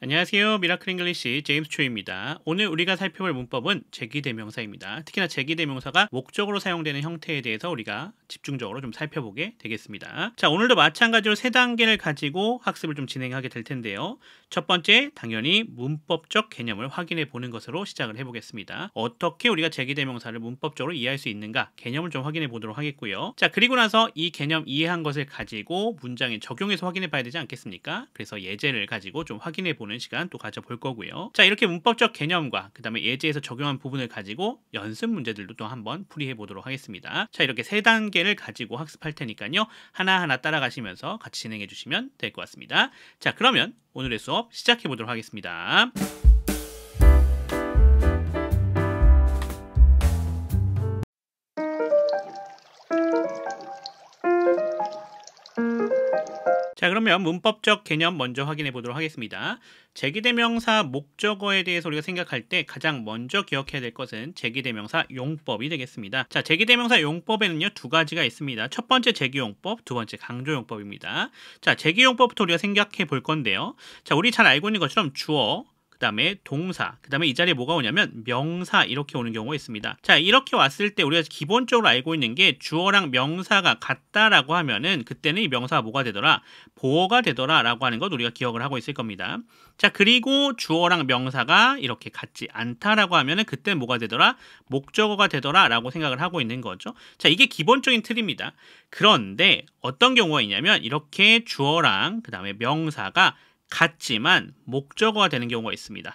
안녕하세요. 미라클 잉글리시 제임스 초입니다. 오늘 우리가 살펴볼 문법은 제기대명사입니다. 특히나 제기대명사가 목적으로 사용되는 형태에 대해서 우리가 집중적으로 좀 살펴보게 되겠습니다. 자, 오늘도 마찬가지로 세 단계를 가지고 학습을 좀 진행하게 될 텐데요. 첫 번째, 당연히 문법적 개념을 확인해 보는 것으로 시작을 해보겠습니다. 어떻게 우리가 제기대명사를 문법적으로 이해할 수 있는가 개념을 좀 확인해 보도록 하겠고요. 자, 그리고 나서 이 개념 이해한 것을 가지고 문장에 적용해서 확인해 봐야 되지 않겠습니까? 그래서 예제를 가지고 좀 확인해 보는 시간 또 가져볼 거고요. 자, 이렇게 문법적 개념과 그 다음에 예제에서 적용한 부분을 가지고 연습 문제들도 또 한번 풀이해 보도록 하겠습니다. 자, 이렇게 세 단계를 가지고 학습할 테니까요. 하나하나 따라가시면서 같이 진행해 주시면 될 것 같습니다. 자, 그러면 오늘의 수업 시작해 보도록 하겠습니다. 자, 그러면 문법적 개념 먼저 확인해 보도록 하겠습니다. 제기대명사 목적어에 대해서 우리가 생각할 때 가장 먼저 기억해야 될 것은 제기대명사 용법이 되겠습니다. 자, 제기대명사 용법에는요, 두 가지가 있습니다. 첫 번째 제기용법, 두 번째 강조용법입니다. 자, 제기용법부터 우리가 생각해 볼 건데요. 자, 우리 잘 알고 있는 것처럼 주어, 그 다음에 동사, 그 다음에 이 자리에 뭐가 오냐면 명사 이렇게 오는 경우가 있습니다. 자, 이렇게 왔을 때 우리가 기본적으로 알고 있는 게 주어랑 명사가 같다라고 하면은 그때는 이 명사가 뭐가 되더라? 보어가 되더라 라고 하는 것 우리가 기억을 하고 있을 겁니다. 자, 그리고 주어랑 명사가 이렇게 같지 않다라고 하면은 그때는 뭐가 되더라? 목적어가 되더라 라고 생각을 하고 있는 거죠. 자, 이게 기본적인 틀입니다. 그런데 어떤 경우가 있냐면 이렇게 주어랑 그 다음에 명사가 같지만 목적어가 되는 경우가 있습니다.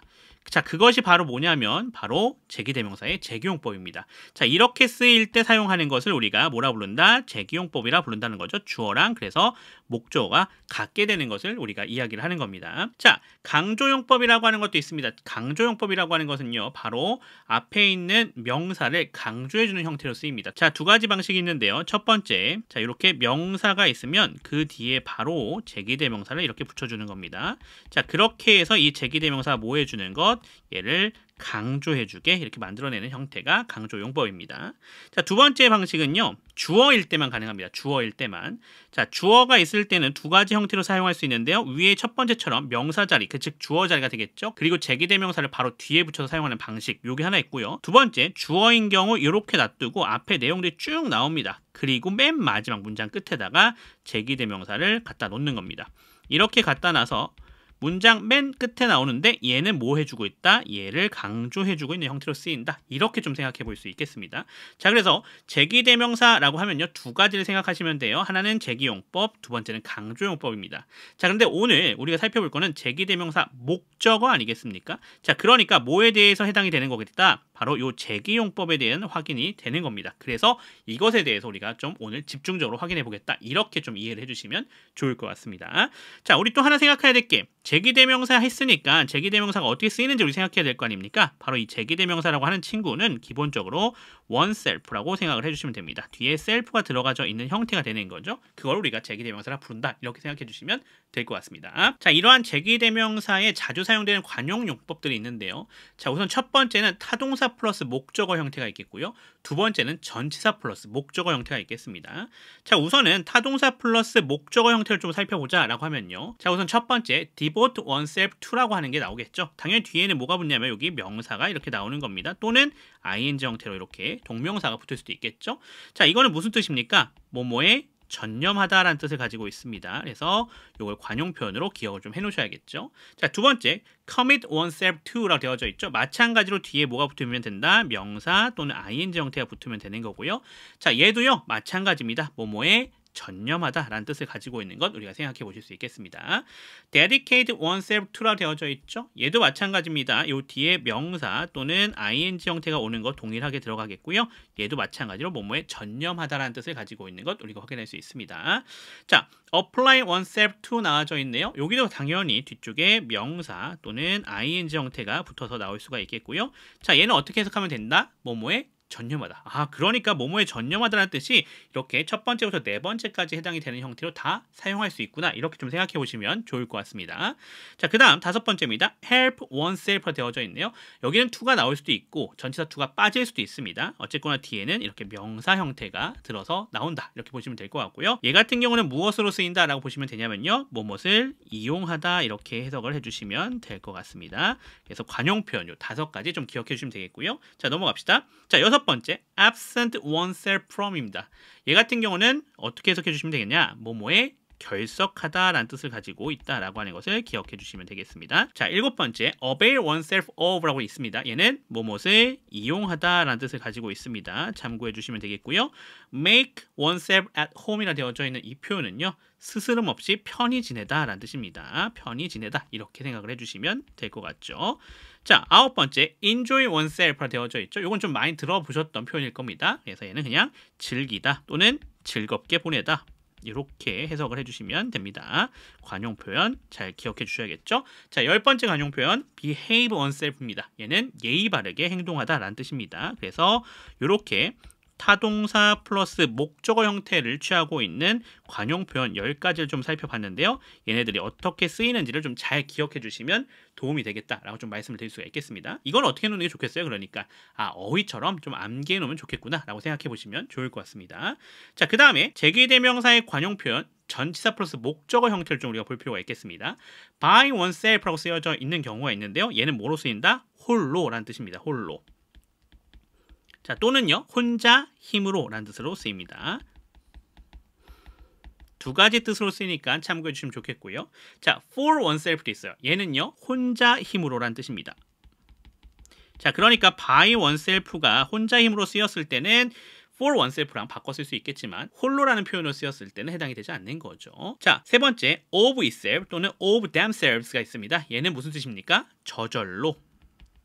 자, 그것이 바로 뭐냐면 바로 제기대명사의 제기용법입니다. 자, 이렇게 쓰일 때 사용하는 것을 우리가 뭐라 부른다? 제기용법이라 부른다는 거죠. 주어랑 그래서 목적어가 같게 되는 것을 우리가 이야기를 하는 겁니다. 자, 강조용법이라고 하는 것도 있습니다. 강조용법이라고 하는 것은요, 바로 앞에 있는 명사를 강조해주는 형태로 쓰입니다. 자, 두 가지 방식이 있는데요. 첫 번째, 자, 이렇게 명사가 있으면 그 뒤에 바로 제기대명사를 이렇게 붙여주는 겁니다. 자, 그렇게 해서 이 제기대명사 뭐 해주는 것? 얘를 강조해주게 이렇게 만들어내는 형태가 강조용법입니다. 자, 두 번째 방식은요, 주어일 때만 가능합니다. 주어일 때만. 자, 주어가 있을 때는 두 가지 형태로 사용할 수 있는데요. 위에 첫 번째처럼 명사 자리, 즉 주어 자리가 되겠죠. 그리고 제기대명사를 바로 뒤에 붙여서 사용하는 방식, 요게 하나 있고요. 두 번째, 주어인 경우 이렇게 놔두고 앞에 내용들이 쭉 나옵니다. 그리고 맨 마지막 문장 끝에다가 제기대명사를 갖다 놓는 겁니다. 이렇게 갖다 놔서 문장 맨 끝에 나오는데 얘는 뭐 해주고 있다? 얘를 강조해주고 있는 형태로 쓰인다. 이렇게 좀 생각해 볼 수 있겠습니다. 자, 그래서 제기대명사라고 하면요, 두 가지를 생각하시면 돼요. 하나는 제기용법, 두 번째는 강조용법입니다. 자, 그런데 오늘 우리가 살펴볼 거는 제기대명사 목적어 아니겠습니까? 자, 그러니까 뭐에 대해서 해당이 되는 거겠다? 바로 이 제기용법에 대한 확인이 되는 겁니다. 그래서 이것에 대해서 우리가 좀 오늘 집중적으로 확인해 보겠다. 이렇게 좀 이해를 해주시면 좋을 것 같습니다. 자, 우리 또 하나 생각해야 될 게 제기대명사 했으니까 제기대명사가 어떻게 쓰이는지 우리 생각해야 될 거 아닙니까? 바로 이 제기대명사라고 하는 친구는 기본적으로 oneself라고 생각을 해주시면 됩니다. 뒤에 self가 들어가져 있는 형태가 되는 거죠. 그걸 우리가 제기대명사라 부른다. 이렇게 생각해 주시면 될 것 같습니다. 자, 이러한 제기대명사에 자주 사용되는 관용 용법들이 있는데요. 자, 우선 첫 번째는 타동사 플러스 목적어 형태가 있겠고요. 두 번째는 전치사 플러스 목적어 형태가 있겠습니다. 자, 우선은 타동사 플러스 목적어 형태를 좀 살펴보자 라고 하면요. 자, 우선 첫 번째 devote oneself to라고 하는 게 나오겠죠. 당연히 뒤에는 뭐가 붙냐면 여기 명사가 이렇게 나오는 겁니다. 또는 ing 형태로 이렇게 동명사가 붙을 수도 있겠죠. 자, 이거는 무슨 뜻입니까? 뭐뭐에 전념하다라는 뜻을 가지고 있습니다. 그래서 이걸 관용 표현으로 기억을 좀 해놓으셔야겠죠. 자, 두 번째 commit oneself to라고 되어져 있죠. 마찬가지로 뒤에 뭐가 붙으면 된다? 명사 또는 ing 형태가 붙으면 되는 거고요. 자, 얘도요 마찬가지입니다. 뭐뭐에 전념하다라는 뜻을 가지고 있는 것 우리가 생각해 보실 수 있겠습니다. dedicate oneself to라고 되어져 있죠. 얘도 마찬가지입니다. 요 뒤에 명사 또는 ing 형태가 오는 것 동일하게 들어가겠고요. 얘도 마찬가지로 뭐뭐에 전념하다라는 뜻을 가지고 있는 것 우리가 확인할 수 있습니다. 자, apply oneself to 나와져 있네요. 여기도 당연히 뒤쪽에 명사 또는 ing 형태가 붙어서 나올 수가 있겠고요. 자, 얘는 어떻게 해석하면 된다? 뭐뭐에 전념하다. 그러니까 뭐뭐에 전념하다라는 뜻이 이렇게 첫 번째부터 네 번째까지 해당이 되는 형태로 다 사용할 수 있구나. 이렇게 좀 생각해 보시면 좋을 것 같습니다. 자, 그 다음 다섯 번째입니다. help oneself로 되어져 있네요. 여기는 to가 나올 수도 있고 전치사 to가 빠질 수도 있습니다. 어쨌거나 뒤에는 이렇게 명사 형태가 들어서 나온다. 이렇게 보시면 될 것 같고요. 얘 같은 경우는 무엇으로 쓰인다라고 보시면 되냐면요. 뭐뭇을 이용하다 이렇게 해석을 해주시면 될 것 같습니다. 그래서 관용 표현 요 다섯 가지 좀 기억해 주시면 되겠고요. 자, 넘어갑시다. 자, 여섯 번째 absent oneself from입니다. 얘 같은 경우는 어떻게 해석해 주시면 되겠냐? 뭐뭐에 결석하다라는 뜻을 가지고 있다라고 하는 것을 기억해 주시면 되겠습니다. 자, 일곱 번째 avail oneself of라고 있습니다. 얘는 뭐뭇을 이용하다라는 뜻을 가지고 있습니다. 참고해 주시면 되겠고요. make oneself at home이라 되어져 있는 이 표현은요. 스스럼 없이 편히 지내다라는 뜻입니다. 편히 지내다 이렇게 생각을 해주시면 될 것 같죠. 자, 아홉 번째 enjoy oneself라 되어져 있죠. 이건 좀 많이 들어보셨던 표현일 겁니다. 그래서 얘는 그냥 즐기다 또는 즐겁게 보내다 이렇게 해석을 해주시면 됩니다. 관용 표현 잘 기억해 주셔야겠죠. 자, 열 번째 관용 표현 behave oneself입니다. 얘는 예의 바르게 행동하다라는 뜻입니다. 그래서 이렇게 타동사 플러스 목적어 형태를 취하고 있는 관용 표현 10가지를 좀 살펴봤는데요. 얘네들이 어떻게 쓰이는지를 좀 잘 기억해 주시면 도움이 되겠다라고 좀 말씀을 드릴 수가 있겠습니다. 이건 어떻게 놓는 게 좋겠어요? 그러니까 어휘처럼 좀 암기해 놓으면 좋겠구나라고 생각해 보시면 좋을 것 같습니다. 자, 그 다음에 제기대명사의 관용 표현 전치사 플러스 목적어 형태를 좀 우리가 볼 필요가 있겠습니다. by oneself라고 쓰여져 있는 경우가 있는데요. 얘는 뭐로 쓰인다? 홀로라는 뜻입니다. 홀로. 자, 또는요. 혼자 힘으로 라는 뜻으로 쓰입니다. 두 가지 뜻으로 쓰이니까 참고해 주시면 좋겠고요. 자, for oneself도 있어요. 얘는요. 혼자 힘으로 라는 뜻입니다. 자, 그러니까 by oneself가 혼자 힘으로 쓰였을 때는 for oneself랑 바꿔 쓸 수 있겠지만 홀로라는 표현으로 쓰였을 때는 해당이 되지 않는 거죠. 자, 세 번째 of itself 또는 of themselves가 있습니다. 얘는 무슨 뜻입니까? 저절로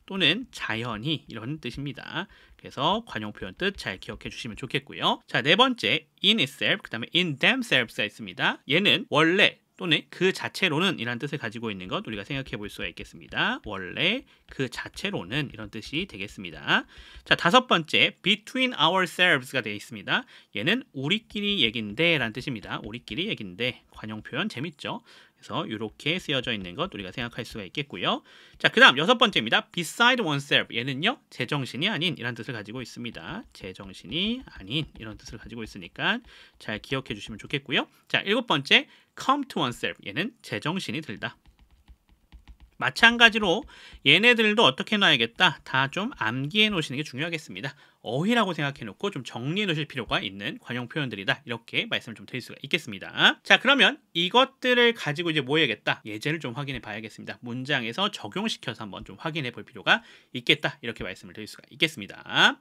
또는 자연히 이런 뜻입니다. 그래서 관용 표현 뜻 잘 기억해 주시면 좋겠고요. 자, 네 번째 in itself 그 다음에 in themselves가 있습니다. 얘는 원래 또는 그 자체로는 이란 뜻을 가지고 있는 것 우리가 생각해 볼 수가 있겠습니다. 원래 그 자체로는 이런 뜻이 되겠습니다. 자, 다섯 번째 between ourselves가 되어 있습니다. 얘는 우리끼리 얘긴데 라는 뜻입니다. 우리끼리 얘긴데 관용 표현 재밌죠? 그래서 이렇게 쓰여져 있는 것 우리가 생각할 수가 있겠고요. 자, 그 다음 여섯 번째입니다. beside oneself 얘는요. 제정신이 아닌 이런 뜻을 가지고 있습니다. 제정신이 아닌 이런 뜻을 가지고 있으니까 잘 기억해 주시면 좋겠고요. 자, 일곱 번째 come to oneself 얘는 제정신이 들다. 마찬가지로 얘네들도 어떻게 놔야겠다? 다 좀 암기해 놓으시는 게 중요하겠습니다. 어휘라고 생각해 놓고 좀 정리해 놓으실 필요가 있는 관용 표현들이다. 이렇게 말씀을 좀 드릴 수가 있겠습니다. 자, 그러면 이것들을 가지고 이제 뭐 해야겠다? 예제를 좀 확인해 봐야겠습니다. 문장에서 적용시켜서 한번 좀 확인해 볼 필요가 있겠다. 이렇게 말씀을 드릴 수가 있겠습니다.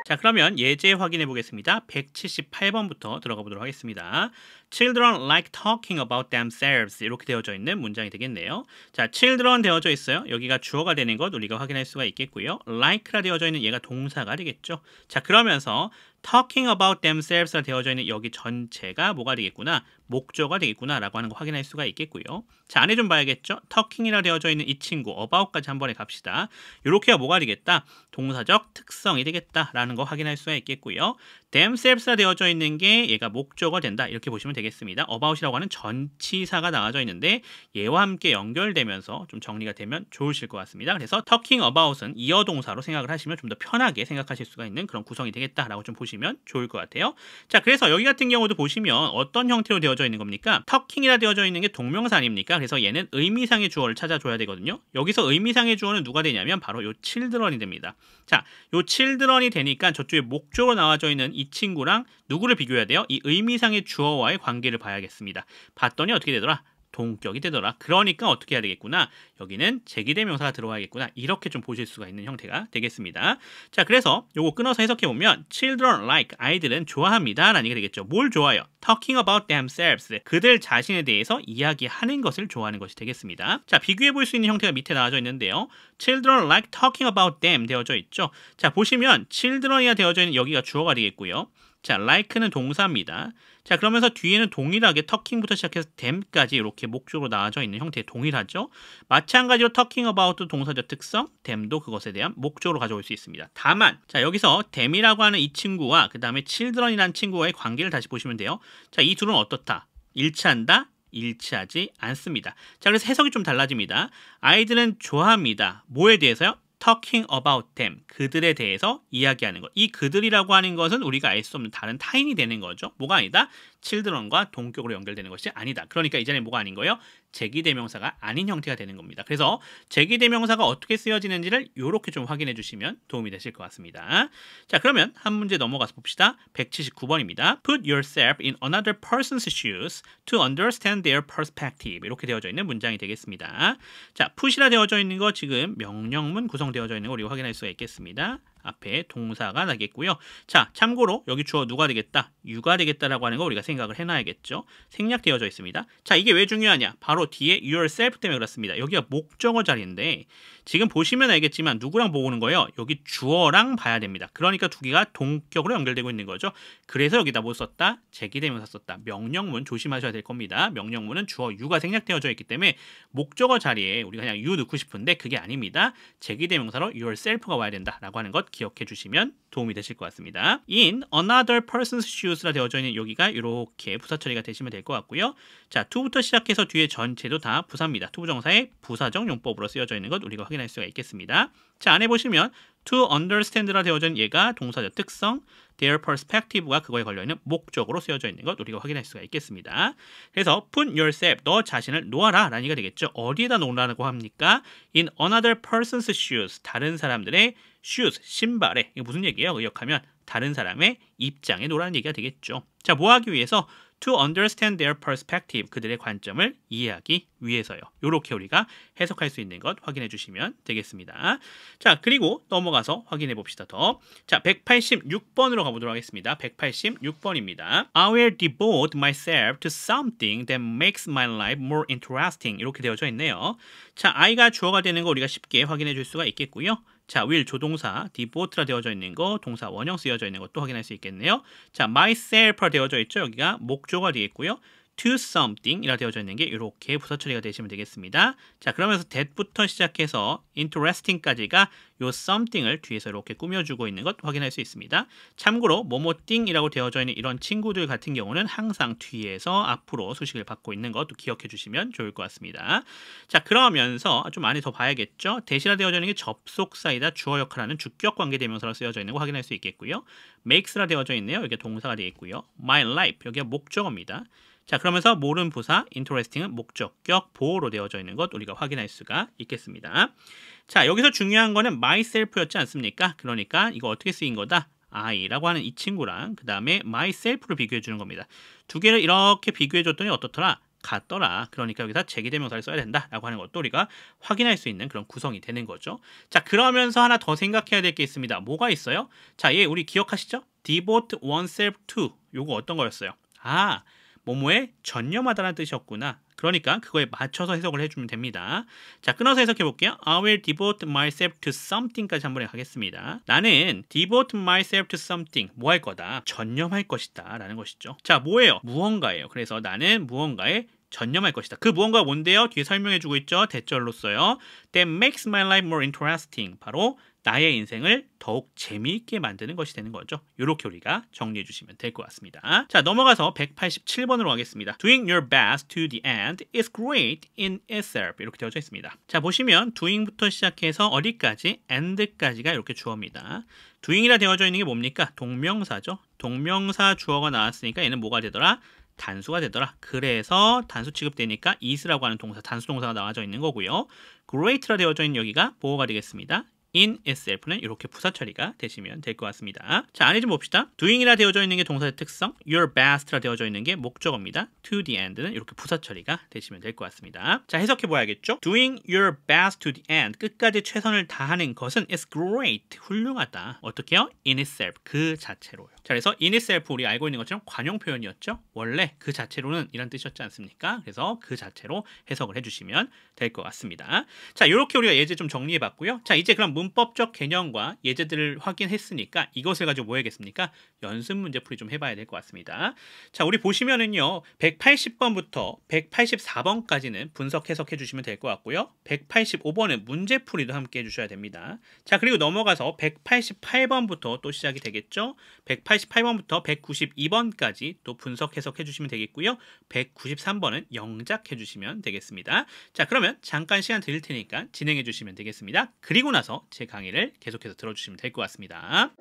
자, 그러면 예제 확인해 보겠습니다. 178번부터 들어가 보도록 하겠습니다. Children like talking about themselves 이렇게 되어져 있는 문장이 되겠네요. 자, children 되어져 있어요. 여기가 주어가 되는 것 우리가 확인할 수가 있겠고요. like라 되어져 있는 얘가 동사가 되겠죠. 자, 그러면서 talking about themselves라 되어져 있는 여기 전체가 뭐가 되겠구나? 목적어가 되겠구나 라고 하는 거 확인할 수가 있겠고요. 자, 안에 좀 봐야겠죠? talking이라 되어져 있는 이 친구 about까지 한 번에 갑시다. 이렇게가 뭐가 되겠다? 동사적 특성이 되겠다 라는 거 확인할 수가 있겠고요. themselves라 되어져 있는 게 얘가 목적어가 된다 이렇게 보시면 되겠습니다. about이라고 하는 전치사가 나와져 있는데 얘와 함께 연결되면서 좀 정리가 되면 좋으실 것 같습니다. 그래서 talking about은 이어 동사로 생각을 하시면 좀 더 편하게 생각하실 수가 있는 그런 구성이 되겠다라고 좀 보시면 좋을 것 같아요. 자, 그래서 여기 같은 경우도 보시면 어떤 형태로 되어져 있는 겁니까? talking이라 되어져 있는 게 동명사 아닙니까? 그래서 얘는 의미상의 주어를 찾아줘야 되거든요. 여기서 의미상의 주어는 누가 되냐면 바로 요 children이 됩니다. 자, 요 children이 되니까 저쪽에 목적으로 나와져 있는 이 친구랑 누구를 비교해야 돼요? 이 의미상의 주어와의 관계를 봐야겠습니다. 봤더니 어떻게 되더라? 동격이 되더라. 그러니까 어떻게 해야 되겠구나? 여기는 제기대명사가 들어가야겠구나. 이렇게 좀 보실 수가 있는 형태가 되겠습니다. 자, 그래서 요거 끊어서 해석해보면 children like, 아이들은 좋아합니다 라는 얘기가 되겠죠. 뭘 좋아해요? talking about themselves, 그들 자신에 대해서 이야기하는 것을 좋아하는 것이 되겠습니다. 자, 비교해볼 수 있는 형태가 밑에 나와져 있는데요. children like talking about them 되어져 있죠. 자, 보시면 children이라 되어져 있는 여기가 주어가 되겠고요. 자, like는 동사입니다. 자, 그러면서 뒤에는 동일하게 talking부터 시작해서 them까지 이렇게 목적으로 나와져 있는 형태의 동일하죠. 마찬가지로 talking about도 동사적 특성, them도 그것에 대한 목적으로 가져올 수 있습니다. 다만, 자, 여기서 them이라고 하는 이 친구와 그 다음에 children이라는 친구와의 관계를 다시 보시면 돼요. 자, 이 둘은 어떻다? 일치한다? 일치하지 않습니다. 자, 그래서 해석이 좀 달라집니다. 아이들은 좋아합니다. 뭐에 대해서요? talking about them. 그들에 대해서 이야기하는 것. 이 그들이라고 하는 것은 우리가 알 수 없는 다른 타인이 되는 거죠. 뭐가 아니다? children과 동격으로 연결되는 것이 아니다. 그러니까 이전에 뭐가 아닌 거예요? 제기대명사가 아닌 형태가 되는 겁니다. 그래서 제기대명사가 어떻게 쓰여지는지를 이렇게 좀 확인해 주시면 도움이 되실 것 같습니다. 자, 그러면 한 문제 넘어가서 봅시다. 179번입니다. Put yourself in another person's shoes to understand their perspective. 이렇게 되어져 있는 문장이 되겠습니다. 자, put이라 되어져 있는 거 지금 명령문 구성되어져 있는 거 우리가 확인할 수가 있겠습니다. 앞에 동사가 나겠고요. 자, 참고로 여기 주어 누가 되겠다? you가 되겠다라고 하는 거 우리가 생각을 해놔야겠죠. 생략되어져 있습니다. 자, 이게 왜 중요하냐? 바로 뒤에 yourself 때문에 그렇습니다. 여기가 목적어 자리인데 지금 보시면 알겠지만 누구랑 보고 오는 거예요? 여기 주어랑 봐야 됩니다. 그러니까 두 개가 동격으로 연결되고 있는 거죠. 그래서 여기다 뭐 썼다? 제기대명사 썼다. 명령문 조심하셔야 될 겁니다. 명령문은 주어 you가 생략되어져 있기 때문에 목적어 자리에 우리가 그냥 you 넣고 싶은데 그게 아닙니다. 제기대명사로 yourself가 와야 된다라고 하는 것 기억해 주시면 도움이 되실 것 같습니다. In another person's shoes라 되어져 있는 여기가 이렇게 부사 처리가 되시면 될 것 같고요. 자, to부터 시작해서 뒤에 전체도 다 부사입니다. 투부정사의 부사적 용법으로 쓰여져 있는 것 우리가 확인할 수가 있겠습니다. 자, 안에 보시면 to understand라 되어져 있는 얘가 동사적 특성, their perspective가 그거에 걸려있는 목적으로 쓰여져 있는 것 우리가 확인할 수가 있겠습니다. 그래서 put yourself, 너 자신을 놓아라 라는 얘기가 되겠죠. 어디에다 놓으라고 합니까? In another person's shoes, 다른 사람들의 shoes, 신발에. 이게 무슨 얘기예요? 의역하면 다른 사람의 입장에 놓으라는 얘기가 되겠죠. 자, 뭐 하기 위해서? To understand their perspective, 그들의 관점을 이해하기 위해서요. 이렇게 우리가 해석할 수 있는 것 확인해 주시면 되겠습니다. 자, 그리고 넘어가서 확인해 봅시다. 더. 자, 186번으로 가보도록 하겠습니다. 186번입니다. I will devote myself to something that makes my life more interesting. 이렇게 되어져 있네요. 자, I가 주어가 되는 거 우리가 쉽게 확인해 줄 수가 있겠고요. 자, will 조동사, devote라 되어져 있는 거, 동사 원형 쓰여져 있는 것도 확인할 수 있겠네요. 자, myself라 되어져 있죠. 여기가 목조가 되겠고요. to something 이라 되어져 있는 게 이렇게 부사 처리가 되시면 되겠습니다. 자, 그러면서 that부터 시작해서 interesting까지가 요 something을 뒤에서 이렇게 꾸며주고 있는 것 확인할 수 있습니다. 참고로 뭐뭐띵이라고 되어져 있는 이런 친구들 같은 경우는 항상 뒤에서 앞으로 수식을 받고 있는 것도 기억해 주시면 좋을 것 같습니다. 자, 그러면서 좀 안에 더 봐야겠죠. 대시라 되어져 있는 게 접속사이다 주어 역할하는 주격 관계대명사로 쓰여져 있는 거 확인할 수 있겠고요. makes라 되어져 있네요. 여기 동사가 되겠고요. my life 여기가 목적어입니다. 자, 그러면서 모른 부사, interesting은 목적격, 보호로 되어져 있는 것 우리가 확인할 수가 있겠습니다. 자, 여기서 중요한 거는 myself였지 않습니까? 그러니까 이거 어떻게 쓰인 거다? I라고 하는 이 친구랑 그 다음에 myself를 비교해 주는 겁니다. 두 개를 이렇게 비교해 줬더니 어떻더라? 같더라. 그러니까 여기다 제기대명사를 써야 된다라고 하는 것도 우리가 확인할 수 있는 그런 구성이 되는 거죠. 자, 그러면서 하나 더 생각해야 될 게 있습니다. 뭐가 있어요? 자, 얘 우리 기억하시죠? devote oneself to 요거 어떤 거였어요? 아, 뭐뭐에 전념하다라는 뜻이었구나. 그러니까 그거에 맞춰서 해석을 해주면 됩니다. 자, 끊어서 해석해 볼게요. I will devote myself to something까지 한번 가겠습니다. 나는 devote myself to something 뭐 할 거다? 전념할 것이다 라는 것이죠. 자, 뭐예요? 무언가예요. 그래서 나는 무언가에 전념할 것이다. 그 무언가가 뭔데요? 뒤에 설명해주고 있죠. 대절로써요. That makes my life more interesting. 바로 나의 인생을 더욱 재미있게 만드는 것이 되는 거죠. 이렇게 우리가 정리해 주시면 될 것 같습니다. 자, 넘어가서 187번으로 가겠습니다. Doing your best to the end is great in itself. 이렇게 되어져 있습니다. 자, 보시면 doing부터 시작해서 어디까지? end까지가 이렇게 주어입니다. doing이라 되어져 있는 게 뭡니까? 동명사죠. 동명사 주어가 나왔으니까 얘는 뭐가 되더라? 단수가 되더라. 그래서 단수 취급되니까 is라고 하는 동사, 단수 동사가 나와져 있는 거고요. great라 되어져 있는 여기가 보어가 되겠습니다. in itself는 이렇게 부사 처리가 되시면 될 것 같습니다. 자, 안에 좀 봅시다. doing이라 되어져 있는 게 동사의 특성, your best라 되어져 있는 게 목적어입니다. to the end는 이렇게 부사 처리가 되시면 될 것 같습니다. 자, 해석해 봐야겠죠. doing your best to the end, 끝까지 최선을 다하는 것은 is great, 훌륭하다. 어떻게요? in itself, 그 자체로요. 자, 그래서 in itself 우리 알고 있는 것처럼 관용 표현이었죠. 원래 그 자체로는 이란 뜻이었지 않습니까? 그래서 그 자체로 해석을 해주시면 될 것 같습니다. 자, 이렇게 우리가 예제 좀 정리해봤고요. 자, 이제 그럼 문법적 개념과 예제들을 확인했으니까 이것을 가지고 뭐 해야겠습니까? 연습 문제풀이 좀 해봐야 될 것 같습니다. 자, 우리 보시면은요, 180번부터 184번까지는 분석 해석해 주시면 될 것 같고요. 185번은 문제풀이도 함께 해주셔야 됩니다. 자, 그리고 넘어가서 188번부터 또 시작이 되겠죠. 188번부터 192번까지 또 분석 해석해 주시면 되겠고요. 193번은 영작 해주시면 되겠습니다. 자, 그러면 잠깐 시간 드릴 테니까 진행해 주시면 되겠습니다. 그리고 나서 제 강의를 계속해서 들어주시면 될 것 같습니다.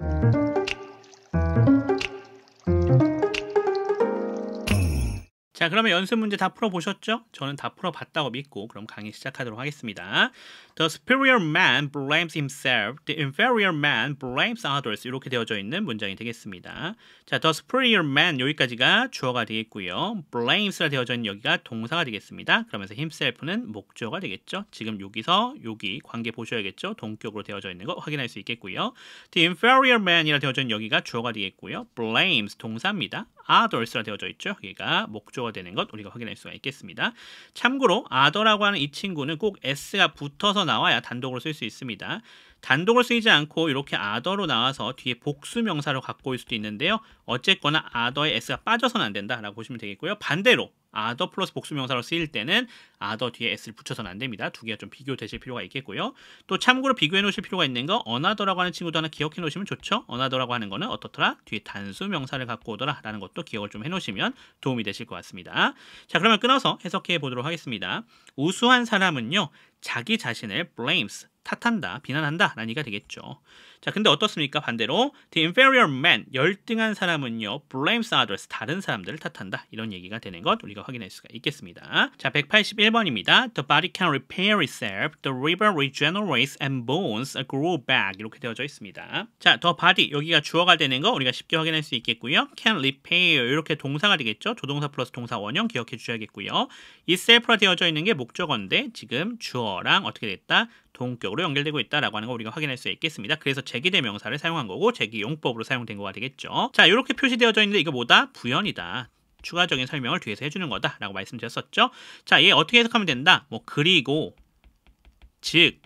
자, 그러면 연습 문제 다 풀어보셨죠? 저는 다 풀어봤다고 믿고 그럼 강의 시작하도록 하겠습니다. The superior man blames himself. The inferior man blames others. 이렇게 되어져 있는 문장이 되겠습니다. 자, the superior man 여기까지가 주어가 되겠고요. blames라 되어져 있는 여기가 동사가 되겠습니다. 그러면서 himself는 목적어가 되겠죠. 지금 여기서 여기 관계 보셔야겠죠. 동격으로 되어져 있는 거 확인할 수 있겠고요. The inferior man이라 되어져 있는 여기가 주어가 되겠고요. blames 동사입니다. others라 되어져 있죠. 여기가 목적어가 되는 것 우리가 확인할 수가 있겠습니다. 참고로 other라고 하는 이 친구는 꼭 s가 붙어서 나와야 단독으로 쓸 수 있습니다. 단독으로 쓰이지 않고 이렇게 other로 나와서 뒤에 복수 명사로 갖고 올 수도 있는데요. 어쨌거나 other에 s가 빠져서는 안 된다라고 보시면 되겠고요. 반대로 other 플러스 복수 명사로 쓰일 때는 other 뒤에 s를 붙여서는 안 됩니다. 두 개가 좀 비교되실 필요가 있겠고요. 또 참고로 비교해 놓으실 필요가 있는 거 another라고 하는 친구도 하나 기억해 놓으시면 좋죠. another라고 하는 거는 어떻더라? 뒤에 단수 명사를 갖고 오더라 라는 것도 기억을 좀 해 놓으시면 도움이 되실 것 같습니다. 자, 그러면 끊어서 해석해 보도록 하겠습니다. 우수한 사람은요, 자기 자신을 blames, 탓한다, 비난한다 라는 얘기가 되겠죠. 자, 근데 어떻습니까? 반대로 the inferior man, 열등한 사람은요, blames others, 다른 사람들을 탓한다. 이런 얘기가 되는 것 우리가 확인할 수가 있겠습니다. 자, 181번입니다. The body can repair itself, the liver regenerates and bones grow back. 이렇게 되어져 있습니다. 자, the body, 여기가 주어가 되는 거 우리가 쉽게 확인할 수 있겠고요. can repair, 이렇게 동사가 되겠죠. 조동사 플러스 동사 원형 기억해 주셔야겠고요. itself라 되어져 있는 게 목적어인데 지금 주어랑 어떻게 됐다? 동격으로 연결되고 있다라고 하는 거 우리가 확인할 수 있겠습니다. 그래서 제기대명사를 사용한 거고 제기용법으로 사용된 거가 되겠죠. 자, 이렇게 표시되어져 있는데 이거 뭐다? 부연이다. 추가적인 설명을 뒤에서 해주는 거다라고 말씀드렸었죠. 자, 얘 어떻게 해석하면 된다? 뭐 그리고, 즉,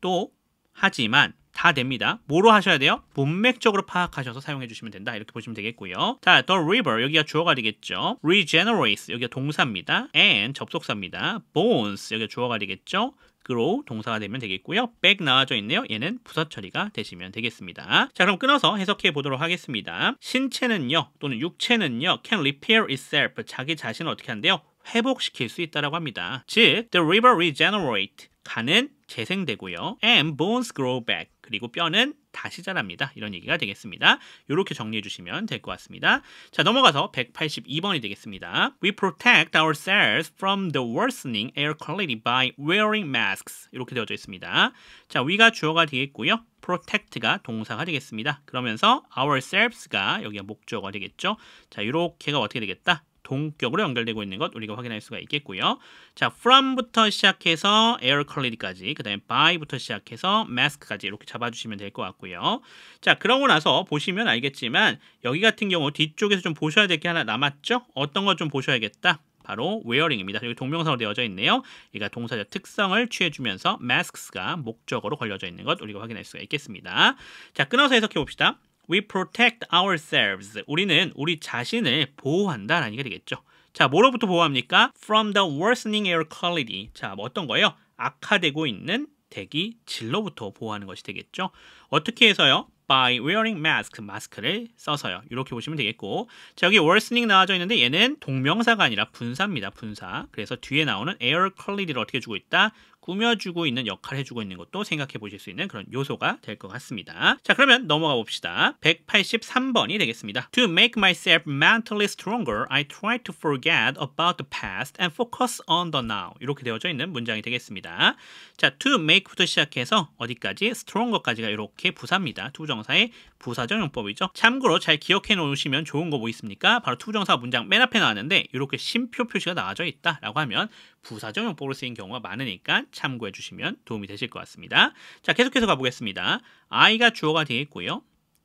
또, 하지만 다 됩니다. 뭐로 하셔야 돼요? 문맥적으로 파악하셔서 사용해 주시면 된다. 이렇게 보시면 되겠고요. 자, the river 여기가 주어가 되겠죠. regenerates 여기가 동사입니다. and 접속사입니다. bones 여기가 주어가 되겠죠. grow 동사가 되면 되겠고요. back 나와져 있네요. 얘는 부사 처리가 되시면 되겠습니다. 자, 그럼 끊어서 해석해 보도록 하겠습니다. 신체는요, 또는 육체는요, can repair itself, 자기 자신을 어떻게 한대요? 회복시킬 수 있다라고 합니다. 즉, the river regenerate, 간은 재생되고요. and bones grow back, 그리고 뼈는 다시 자랍니다. 이런 얘기가 되겠습니다. 이렇게 정리해 주시면 될 것 같습니다. 자, 넘어가서 182번이 되겠습니다. We protect ourselves from the worsening air quality by wearing masks. 이렇게 되어져 있습니다. 자, we가 주어가 되겠고요. protect가 동사가 되겠습니다. 그러면서 ourselves가 여기가 목적어가 되겠죠. 자, 이렇게가 어떻게 되겠다? 동격으로 연결되고 있는 것 우리가 확인할 수가 있겠고요. 자, from부터 시작해서 air quality까지, 그 다음에 by부터 시작해서 mask까지 이렇게 잡아주시면 될 것 같고요. 자, 그러고 나서 보시면 알겠지만 여기 같은 경우 뒤쪽에서 좀 보셔야 될 게 하나 남았죠? 어떤 거 좀 보셔야겠다. 바로 wearing입니다. 여기 동명사로 되어져 있네요. 얘가 동사적 특성을 취해주면서 masks가 목적어로 걸려져 있는 것 우리가 확인할 수가 있겠습니다. 자, 끊어서 해석해 봅시다. We protect ourselves. 우리는 우리 자신을 보호한다 라는 얘기가 되겠죠. 자, 뭐로부터 보호합니까? From the worsening air quality. 자, 뭐 어떤 거예요? 악화되고 있는 대기 질로부터 보호하는 것이 되겠죠. 어떻게 해서요? By wearing mask, 마스크를 써서요. 이렇게 보시면 되겠고, 자, 여기 worsening 나와져 있는데 얘는 동명사가 아니라 분사입니다. 분사. 그래서 뒤에 나오는 air quality를 어떻게 주고 있다? 꾸며주고 있는 역할을 해주고 있는 것도 생각해 보실 수 있는 그런 요소가 될 것 같습니다. 자, 그러면 넘어가 봅시다. 183번이 되겠습니다. To make myself mentally stronger, I try to forget about the past and focus on the now. 이렇게 되어져 있는 문장이 되겠습니다. 자, to make부터 시작해서 어디까지? stronger까지가 이렇게 부사입니다. 투부정사의 부사적 용법이죠. 참고로 잘 기억해 놓으시면 좋은 거 뭐 있습니까? 바로 투부정사 문장 맨 앞에 나왔는데 이렇게 쉼표 표시가 나와져 있다라고 하면 부사적 용법으로 쓰인 경우가 많으니까 참고해 주시면 도움이 되실 것 같습니다. 자, 계속해서 가보겠습니다. I가 주어가 되겠고요.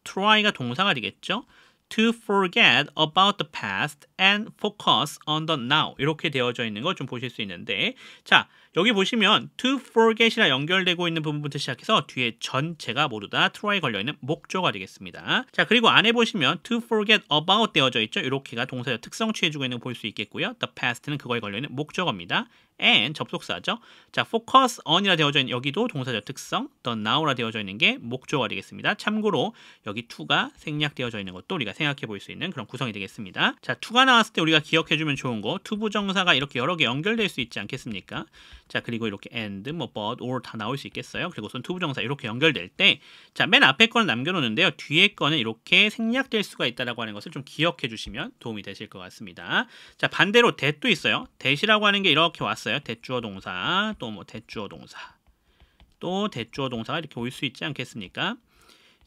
try가 동사가 되겠죠. To forget about the past and focus on the now 이렇게 되어져 있는 거 좀 보실 수 있는데 자 여기 보시면 to forget이라 연결되고 있는 부분부터 시작해서 뒤에 전체가 모두 다 try 걸려있는 목조가 되겠습니다. 자 그리고 안에 보시면 to forget about 되어져 있죠. 이렇게가 동사의 특성 취해주고 있는 거 볼 수 있겠고요. The past는 그거에 걸려있는 목조어입니다. and 접속사죠. 자, focus on이라 되어져 있는 여기도 동사적 특성, the now라 되어져 있는 게 목조가 되겠습니다. 참고로 여기 to가 생략되어져 있는 것도 우리가 생각해 볼 수 있는 그런 구성이 되겠습니다. 자, to가 나왔을 때 우리가 기억해 주면 좋은 거, to 부정사가 이렇게 여러 개 연결될 수 있지 않겠습니까? 자, 그리고 이렇게 and, 뭐 but, or 다 나올 수 있겠어요. 그리고선 to 부정사 이렇게 연결될 때, 자, 맨 앞에 거는 남겨놓는데요. 뒤에 거는 이렇게 생략될 수가 있다라고 하는 것을 좀 기억해 주시면 도움이 되실 것 같습니다. 자, 반대로 that도 있어요. that이라고 하는 게 이렇게 왔어요. 대주어 동사, 또 뭐 대주어 동사, 또 대주어 동사가 이렇게 올 수 있지 않겠습니까?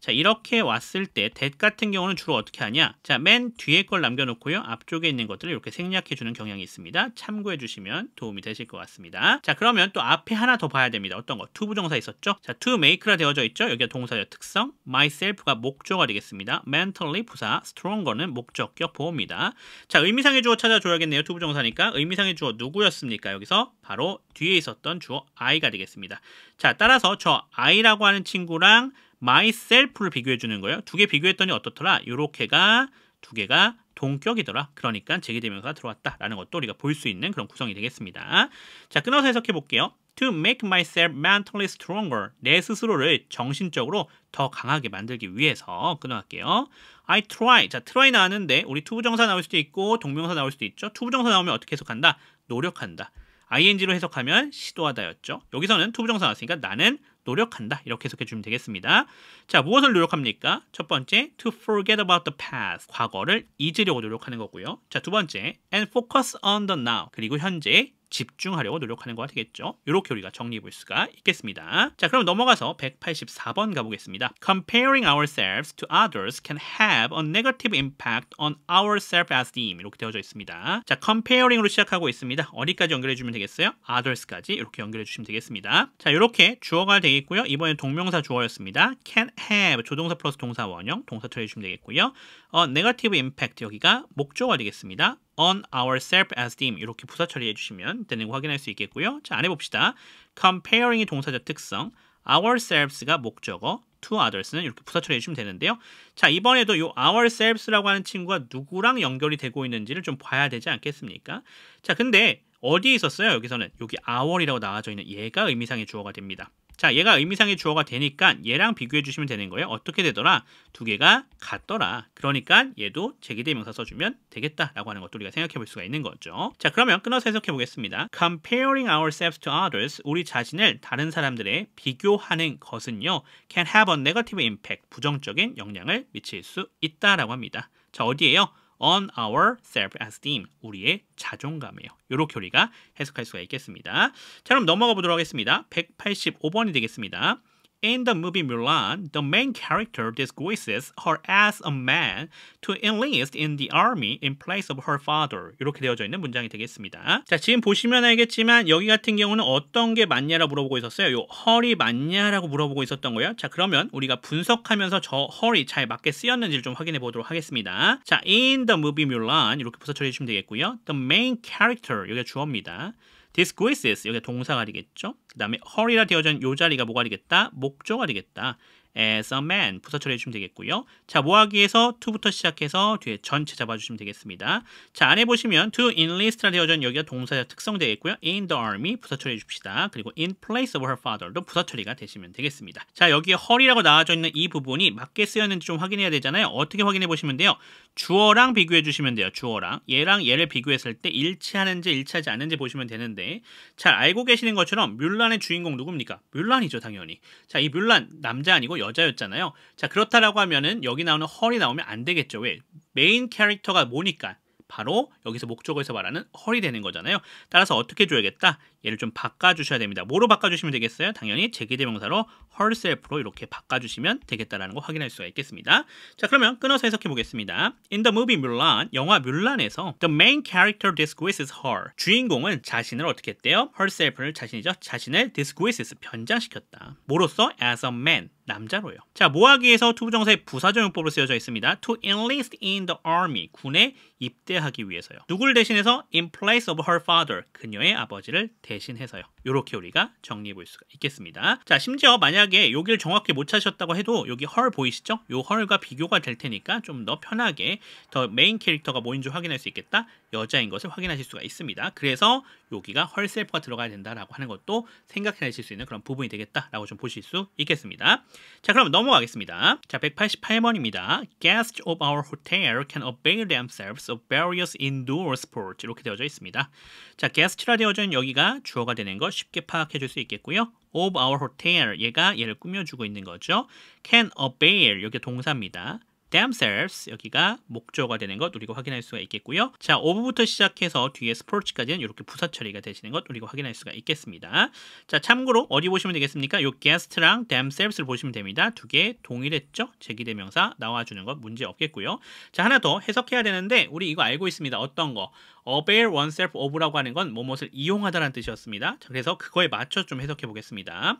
자, 이렇게 왔을 때 that 같은 경우는 주로 어떻게 하냐? 자, 맨 뒤에 걸 남겨놓고요. 앞쪽에 있는 것들을 이렇게 생략해주는 경향이 있습니다. 참고해 주시면 도움이 되실 것 같습니다. 자, 그러면 또 앞에 하나 더 봐야 됩니다. 어떤 거? to 부정사 있었죠? 자, to make라 되어져 있죠? 여기가 동사의 특성, myself가 목조가 되겠습니다. mentally 부사, stronger는 목적격 보호입니다. 자, 의미상의 주어 찾아줘야겠네요. to 부정사니까 의미상의 주어 누구였습니까? 여기서 바로 뒤에 있었던 주어 I가 되겠습니다. 자, 따라서 저 I라고 하는 친구랑 myself를 비교해 주는 거예요. 두 개 비교했더니 어떻더라? 요렇게가 두 개가 동격이더라. 그러니까 제기대명사가 들어왔다라는 것도 우리가 볼 수 있는 그런 구성이 되겠습니다. 자, 끊어서 해석해 볼게요. To make myself mentally stronger. 내 스스로를 정신적으로 더 강하게 만들기 위해서 끊어갈게요. I try. 자, try 나왔는데 우리 투부정사 나올 수도 있고 동명사 나올 수도 있죠. 투부정사 나오면 어떻게 해석한다? 노력한다. ing로 해석하면 시도하다였죠. 여기서는 투부정사 나왔으니까 나는 노력한다. 이렇게 해석해 주면 되겠습니다. 자, 무엇을 노력합니까? 첫 번째, to forget about the past. 과거를 잊으려고 노력하는 거고요. 자, 두 번째, and focus on the now. 그리고 현재 집중하려고 노력하는 거가 되겠죠. 이렇게 우리가 정리해 볼 수가 있겠습니다. 자, 그럼 넘어가서 184번 가보겠습니다. Comparing ourselves to others can have a negative impact on our self-esteem. 이렇게 되어져 있습니다. 자, comparing으로 시작하고 있습니다. 어디까지 연결해 주면 되겠어요? others까지 이렇게 연결해 주시면 되겠습니다. 자, 이렇게 주어가 되겠고요. 이번엔 동명사 주어였습니다. can have 조동사 플러스 동사 원형 동사 처리해 주시면 되겠고요. negative impact 여기가 목조가 되겠습니다. on our self-esteem 이렇게 부사 처리해 주시면 되는 거 확인할 수 있겠고요. 자, 안 해봅시다. comparing이 동사적 특성, ourselves가 목적어, to others는 이렇게 부사 처리해 주시면 되는데요. 자, 이번에도 이 ourselves라고 하는 친구가 누구랑 연결이 되고 있는지를 좀 봐야 되지 않겠습니까? 자, 근데 어디에 있었어요? 여기서는 여기 our이라고 나와져 있는 얘가 의미상의 주어가 됩니다. 자, 얘가 의미상의 주어가 되니까 얘랑 비교해 주시면 되는 거예요. 어떻게 되더라? 두 개가 같더라. 그러니까 얘도 제기대명사 써주면 되겠다라고 하는 것도 우리가 생각해 볼 수가 있는 거죠. 자, 그러면 끊어서 해석해 보겠습니다. Comparing ourselves to others, 우리 자신을 다른 사람들에 비교하는 것은요, can have a negative impact, 부정적인 영향을 미칠 수 있다라고 합니다. 자, 어디에요? on our self-esteem, 우리의 자존감이에요. 이렇게 우리가 해석할 수가 있겠습니다. 자, 그럼 넘어가 보도록 하겠습니다. 185번이 되겠습니다. In the movie Mulan, the main character disguises her as a man to enlist in the army in place of her father. 이렇게 되어져 있는 문장이 되겠습니다. 자, 지금 보시면 알겠지만 여기 같은 경우는 어떤 게 맞냐라고 물어보고 있었어요. 요 헐이 맞냐라고 물어보고 있었던 거예요. 자, 그러면 우리가 분석하면서 저 헐이 잘 맞게 쓰였는지를 좀 확인해 보도록 하겠습니다. 자, in the movie Mulan 이렇게 부사 처리해 주시면 되겠고요. The main character 여기가 주어입니다. disguises 여기가 동사가 되겠죠. 그 다음에 her이라 되어져 있는 요 자리가 뭐가 되겠다? 목조가 되겠다. as a man 부사 처리해 주시면 되겠고요. 자, 뭐하기 위해서 to부터 시작해서 뒤에 전체 잡아주시면 되겠습니다. 자, 안에 보시면 to enlist라 되어져 있는 여기가 동사의 특성 되겠고요. in the army 부사 처리해 줍시다. 그리고 in place of her father도 부사 처리가 되시면 되겠습니다. 자, 여기에 her이라고 나와져 있는 이 부분이 맞게 쓰였는지 좀 확인해야 되잖아요. 어떻게 확인해 보시면 돼요? 주어랑 비교해 주시면 돼요. 주어랑 얘랑 얘를 비교했을 때 일치하는지 일치하지 않는지 보시면 되는데, 잘 알고 계시는 것처럼 뮬란의 주인공 누굽니까? 뮬란이죠, 당연히. 자, 이 뮬란 남자 아니고 여자였잖아요. 자, 그렇다라고 하면은 여기 나오는 헐이 나오면 안 되겠죠. 왜? 메인 캐릭터가 뭐니까? 바로 여기서 목적어에서 말하는 헐이 되는 거잖아요. 따라서 어떻게 줘야겠다? 얘를 좀 바꿔주셔야 됩니다. 뭐로 바꿔주시면 되겠어요? 당연히 제기대명사로 herself로 이렇게 바꿔주시면 되겠다라는 거 확인할 수가 있겠습니다. 자, 그러면 끊어서 해석해 보겠습니다. In the movie Mulan, 영화 뮬란에서 the main character disguises her. 주인공은 자신을 어떻게 했대요? herself를 자신을 disguises, 변장시켰다. 뭐로써? as a man. 남자로요. 자, 뭐하기 위해서 투부정사의 부사적용법으로 쓰여져 있습니다. To enlist in the army, 군에 입대하기 위해서요. 누굴 대신해서? In place of her father, 그녀의 아버지를 대신해서요. 이렇게 우리가 정리해 볼 수가 있겠습니다. 자, 심지어 만약에 여기를 정확히 못 찾으셨다고 해도 여기 her 보이시죠? 요 her과 비교가 될 테니까 좀 더 편하게 더 메인 캐릭터가 뭐인 줄 확인할 수 있겠다. 여자인 것을 확인하실 수가 있습니다. 그래서 여기가 herself가 들어가야 된다라고 하는 것도 생각해내실 수 있는 그런 부분이 되겠다라고 좀 보실 수 있겠습니다. 자, 그럼 넘어가겠습니다. 자, 188번입니다. Guests of our hotel can avail themselves of various indoor sports. 이렇게 되어져 있습니다. 자, guest라 되어져 있는 여기가 주어가 되는 거 쉽게 파악해 줄 수 있겠고요. of our hotel, 얘를 꾸며주고 있는 거죠. can avail, 여기 동사입니다. themselves, 여기가 목적어가 되는 것 우리가 확인할 수가 있겠고요. 자, of부터 시작해서 뒤에 sports까지는 이렇게 부사 처리가 되시는 것 우리가 확인할 수가 있겠습니다. 자, 참고로 어디 보시면 되겠습니까? 요 guest랑 themselves를 보시면 됩니다. 두 개 동일했죠? 제기대명사 나와주는 것 문제 없겠고요. 자, 하나 더 해석해야 되는데 우리 이거 알고 있습니다. 어떤 거? avail oneself of라고 하는 건 뭐뭇을 이용하다라는 뜻이었습니다. 자, 그래서 그거에 맞춰 좀 해석해 보겠습니다.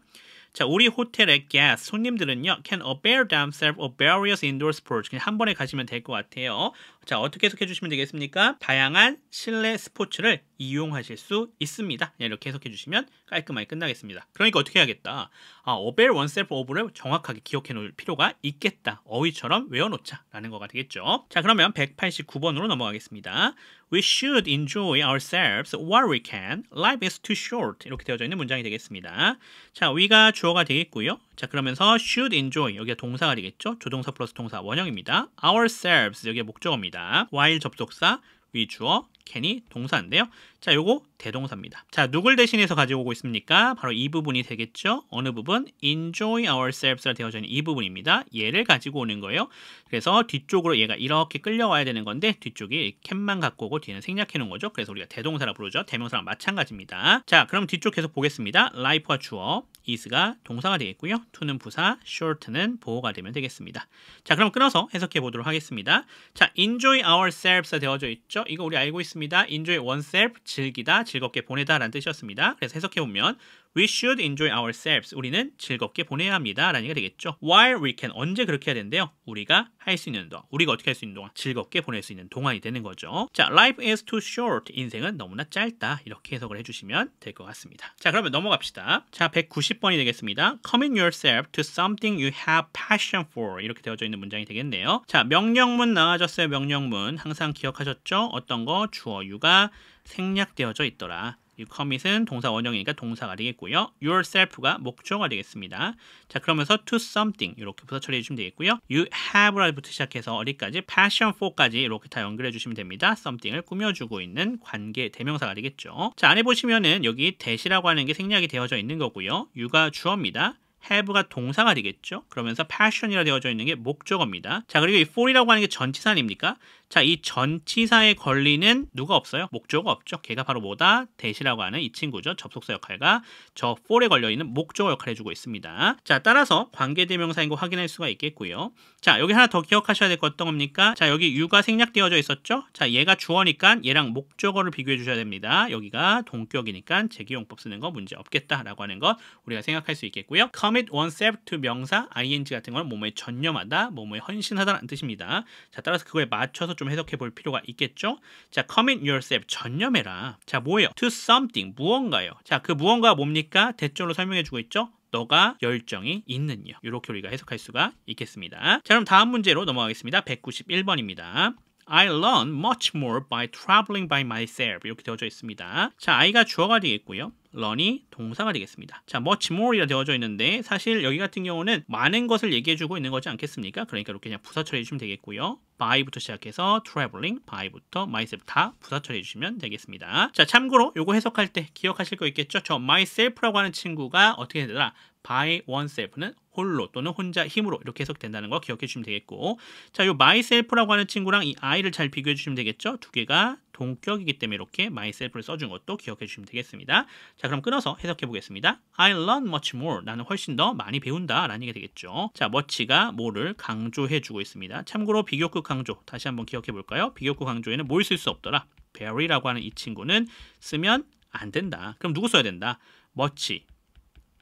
자, 우리 호텔의 guest, 손님들은요, can avail themselves of various indoor sports. 그냥 한 번에 가시면 될 것 같아요. 자, 어떻게 해석해 주시면 되겠습니까? 다양한 실내 스포츠를 이용하실 수 있습니다. 이렇게 해석해 주시면 깔끔하게 끝나겠습니다. 그러니까 어떻게 해야겠다? avail oneself of를 정확하게 기억해 놓을 필요가 있겠다. 어휘처럼 외워놓자 라는 거가 되겠죠. 자, 그러면 189번으로 넘어가겠습니다. We should enjoy ourselves while we can. Life is too short. 이렇게 되어져 있는 문장이 되겠습니다. 자, we가 주어가 되겠고요. 자, 그러면서 should enjoy, 여기가 동사가 되겠죠. 조동사 플러스 동사 원형입니다. ourselves, 여기가 목적어입니다. while 접속사, we 주어, can이 동사인데요. 자, 요거 대동사입니다. 자, 누굴 대신해서 가지고 오고 있습니까? 바로 이 부분이 되겠죠. 어느 부분? enjoy oursellves라 되어져 있는 이 부분입니다. 얘를 가지고 오는 거예요. 그래서 뒤쪽으로 얘가 이렇게 끌려와야 되는 건데 뒤쪽이 can만 갖고 오고 뒤에는 생략해 놓은 거죠. 그래서 우리가 대동사라 부르죠. 대명사랑 마찬가지입니다. 자, 그럼 뒤쪽 계속 보겠습니다. life가 주어, is가 동사가 되겠고요. to는 부사, short는 보호가 되면 되겠습니다. 자, 그럼 끊어서 해석해 보도록 하겠습니다. 자, enjoy ourselves가 되어져 있죠. 이거 우리 알고 있습니다. enjoy oneself, 즐기다, 즐겁게 보내다 라는 뜻이었습니다. 그래서 해석해 보면 We should enjoy ourselves. 우리는 즐겁게 보내야 합니다. 라는 얘기가 되겠죠. While we can. 언제 그렇게 해야 되는데요? 우리가 할 수 있는 동안. 우리가 어떻게 할 수 있는 동안? 즐겁게 보낼 수 있는 동안이 되는 거죠. 자, life is too short. 인생은 너무나 짧다. 이렇게 해석을 해주시면 될 것 같습니다. 자, 그러면 넘어갑시다. 자, 190번이 되겠습니다. Commit yourself to something you have passion for. 이렇게 되어져 있는 문장이 되겠네요. 자, 명령문 나와졌어요. 명령문. 항상 기억하셨죠? 어떤 거? 주어, you가 생략되어져 있더라. 이 commit은 동사 원형이니까 동사가 되겠고요. yourself가 목적어가 되겠습니다. 자, 그러면서 to something 이렇게 부사 처리해 주시면 되겠고요. you have라부터 시작해서 어디까지? passion for까지 이렇게 다 연결해 주시면 됩니다. something을 꾸며주고 있는 관계 대명사가 되겠죠. 자, 안에 보시면은 여기 that이라고 하는 게 생략이 되어져 있는 거고요. you가 주어입니다. have가 동사가 되겠죠. 그러면서 passion이라 되어져 있는 게 목적어입니다. 자, 그리고 이 for이라고 하는 게 전치사 아닙니까? 자, 이 전치사에 걸리는 누가 없어요? 목적어가 없죠. 걔가 바로 뭐다? that이라고 하는 이 친구죠. 접속사 역할과 저 for에 걸려있는 목적어 역할을 해주고 있습니다. 자, 따라서 관계대명사인 거 확인할 수가 있겠고요. 자, 여기 하나 더 기억하셔야 될 거 어떤 겁니까? 자, 여기 you가 생략되어져 있었죠. 자, 얘가 주어니까 얘랑 목적어를 비교해 주셔야 됩니다. 여기가 동격이니까 제기용법 쓰는 거 문제 없겠다라고 하는 것 우리가 생각할 수 있겠고요. commit oneself to 명사 ing 같은 건 뭐뭐에 전념하다, 뭐뭐에 헌신하다라는 뜻입니다. 자, 따라서 그거에 맞춰서 좀 해석해 볼 필요가 있겠죠. 자, commit yourself 전념해라. 자, 뭐예요? to something 무언가요. 자, 그 무언가가 뭡니까? 대절로 설명해 주고 있죠. 너가 열정이 있는요. 이렇게 우리가 해석할 수가 있겠습니다. 자, 그럼 다음 문제로 넘어가겠습니다. 191번입니다. I learn much more by traveling by myself. 이렇게 되어져 있습니다. 자, I가 주어가 되겠고요. learn이 동사가 되겠습니다. 자, much more이라 되어져 있는데 사실 여기 같은 경우는 많은 것을 얘기해주고 있는 거지 않겠습니까? 그러니까 이렇게 그냥 부사 처리해 주시면 되겠고요. by부터 시작해서 traveling, by부터 myself 다 부사 처리해 주시면 되겠습니다. 자, 참고로 요거 해석할 때 기억하실 거 있겠죠? 저 myself라고 하는 친구가 어떻게 되더라? by oneself는 홀로 또는 혼자 힘으로 이렇게 해석된다는 거 기억해 주시면 되겠고, 자, 요 myself라고 하는 친구랑 이 I를 잘 비교해 주시면 되겠죠? 두 개가 동격이기 때문에 이렇게 myself를 써준 것도 기억해 주시면 되겠습니다. 자, 그럼 끊어서 해석해 보겠습니다. I learn much more. 나는 훨씬 더 많이 배운다 라는 얘기가 되겠죠. 자, much가 뭐를 강조해 주고 있습니다. 참고로 비교급 강조 다시 한번 기억해 볼까요? 비교급 강조에는 뭘 쓸 수 없더라. very라고 하는 이 친구는 쓰면 안 된다. 그럼 누구 써야 된다? much,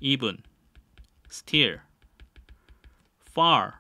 even, still, far,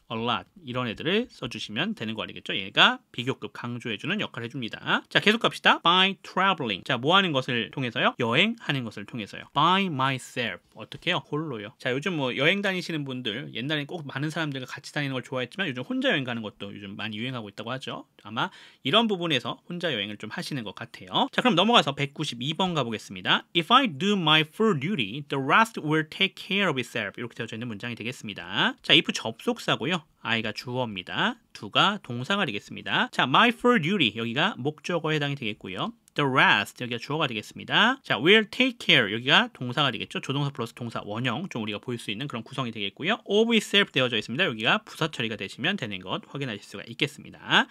a lot 이런 애들을 써주시면 되는 거 아니겠죠? 얘가 비교급 강조해주는 역할을 해줍니다. 자, 계속 갑시다. by traveling. 자, 뭐 하는 것을 통해서요? 여행하는 것을 통해서요. by myself. 어떻게 해요? 홀로요. 자, 요즘 뭐 여행 다니시는 분들 옛날엔 꼭 많은 사람들과 같이 다니는 걸 좋아했지만 요즘 혼자 여행 가는 것도 요즘 많이 유행하고 있다고 하죠. 아마 이런 부분에서 혼자 여행을 좀 하시는 것 같아요. 자, 그럼 넘어가서 192번 가보겠습니다. If I do my full duty, the rest will take care of itself. 이렇게 되어져 있는 문장이 되겠습니다. 자, if 접속사고요. I가 주어입니다. do가 동사가 되겠습니다. 자, my full duty 여기가 목적어에 해당이 되겠고요. The rest 여기가 주어가 되겠습니다. 자, will take care 여기가 동사가 되겠죠. 조동사 플러스 동사 원형 좀 우리가 볼 수 있는 그런 구성이 되겠고요. of itself 되어져 있습니다. 여기가 부사 처리가 되시면 되는 것 확인하실 수가 있겠습니다.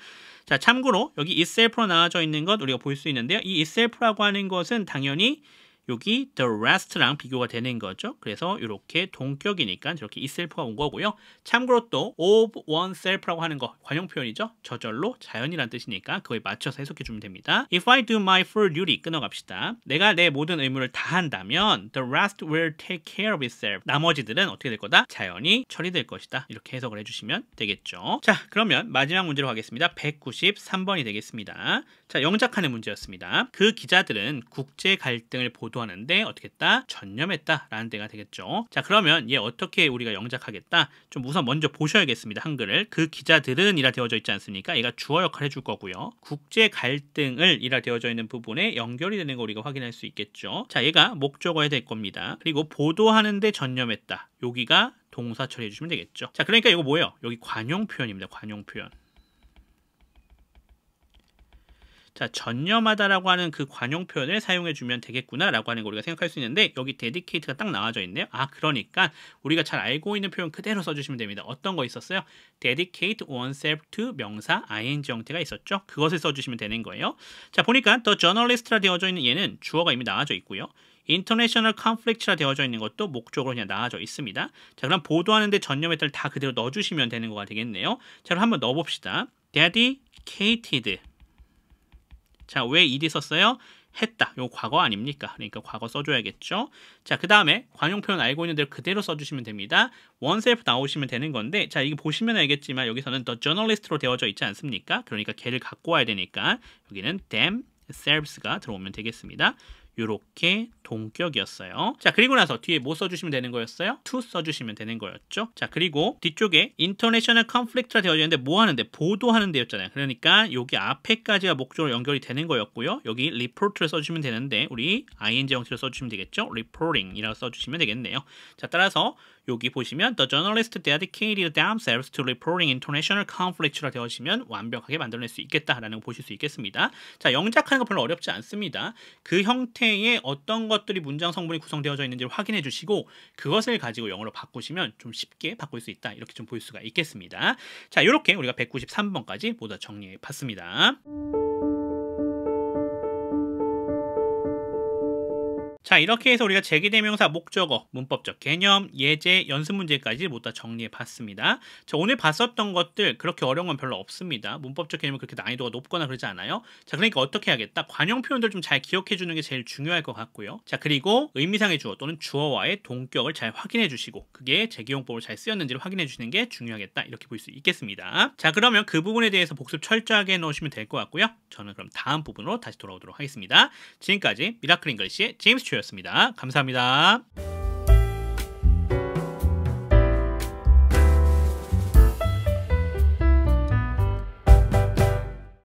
자, 참고로 여기 itself로 나와져 있는 것 우리가 볼 수 있는데요. 이 itself라고 하는 것은 당연히 여기 the rest랑 비교가 되는 거죠. 그래서 이렇게 동격이니까 저렇게 itself가 온 거고요. 참고로 또 of oneself라고 하는 거 관용 표현이죠. 저절로 자연이란 뜻이니까 그거에 맞춰서 해석해 주면 됩니다. If I do my full duty 끊어갑시다. 내가 내 모든 의무를 다 한다면 the rest will take care of itself. 나머지들은 어떻게 될 거다? 자연히 처리될 것이다. 이렇게 해석을 해주시면 되겠죠. 자, 그러면 마지막 문제로 가겠습니다. 193번이 되겠습니다. 자, 영작하는 문제였습니다. 그 기자들은 국제 갈등을 보도하는데 어떻게 했다? 전념했다라는 데가 되겠죠. 자, 그러면 얘 어떻게 우리가 영작하겠다? 좀 우선 먼저 보셔야겠습니다. 한글을. 그 기자들은 이라 되어져 있지 않습니까? 얘가 주어 역할을 해줄 거고요. 국제 갈등을 이라 되어져 있는 부분에 연결이 되는 거 우리가 확인할 수 있겠죠. 자, 얘가 목적어에 될 겁니다. 그리고 보도하는데 전념했다. 여기가 동사 처리해 주시면 되겠죠. 자, 그러니까 이거 뭐예요? 여기 관용 표현입니다. 관용 표현. 자, 전념하다라고 하는 그 관용 표현을 사용해주면 되겠구나라고 하는 거 우리가 생각할 수 있는데 여기 dedicate가 딱 나와져 있네요. 아, 그러니까 우리가 잘 알고 있는 표현 그대로 써주시면 됩니다. 어떤 거 있었어요? dedicate oneself to 명사 ing 형태가 있었죠. 그것을 써주시면 되는 거예요. 자, 보니까 the journalist라 되어져 있는 얘는 주어가 이미 나와져 있고요. international conflict라 되어져 있는 것도 목적으로 그냥 나와져 있습니다. 자, 그럼 보도하는데 전념했다를 다 그대로 넣어주시면 되는 거가 되겠네요. 자, 그럼 한번 넣어봅시다. dedicated. 자, 왜 ed 썼어요? 했다. 이거 과거 아닙니까? 그러니까 과거 써줘야겠죠. 자, 그 다음에 관용 표현 알고 있는 대로 그대로 써주시면 됩니다. oneself 나오시면 되는 건데, 자, 이거 보시면 알겠지만 여기서는 the journalist로 되어져 있지 않습니까? 그러니까 걔를 갖고 와야 되니까 여기는 themselves가 들어오면 되겠습니다. 요렇게 동격이었어요. 자, 그리고 나서 뒤에 뭐 써주시면 되는 거였어요? to 써주시면 되는 거였죠. 자, 그리고 뒤쪽에 international conflict라 되어져 있는데 뭐 하는데? 보도하는 데였잖아요. 그러니까 여기 앞에까지가 목적으로 연결이 되는 거였고요. 여기 report를 써주시면 되는데 우리 ing 형태로 써주시면 되겠죠. reporting이라고 써주시면 되겠네요. 자, 따라서 여기 보시면 the journalists dedicated themselves to reporting international conflicts라 되어지면 완벽하게 만들어낼 수 있겠다라는 거 보실 수 있겠습니다. 자, 영작하는 거 별로 어렵지 않습니다. 그 형태의 어떤 것들이 문장 성분이 구성되어져 있는지를 확인해 주시고 그것을 가지고 영어로 바꾸시면 좀 쉽게 바꿀 수 있다. 이렇게 좀 볼 수가 있겠습니다. 자, 이렇게 우리가 193번까지 모두 정리해 봤습니다. 자, 이렇게 해서 우리가 제기대명사, 목적어, 문법적 개념, 예제, 연습 문제까지 모두 다 정리해 봤습니다. 자, 오늘 봤었던 것들 그렇게 어려운 건 별로 없습니다. 문법적 개념은 그렇게 난이도가 높거나 그러지 않아요. 자, 그러니까 어떻게 해야겠다? 관용 표현들 좀 잘 기억해 주는 게 제일 중요할 것 같고요. 자, 그리고 의미상의 주어 또는 주어와의 동격을 잘 확인해 주시고 그게 제기용법을 잘 쓰였는지를 확인해 주시는 게 중요하겠다. 이렇게 볼 수 있겠습니다. 자, 그러면 그 부분에 대해서 복습 철저하게 해 놓으시면 될 것 같고요. 저는 그럼 다음 부분으로 다시 돌아오도록 하겠습니다. 지금까지 미라클 잉글리시의 제임스 였습니다. 감사합니다.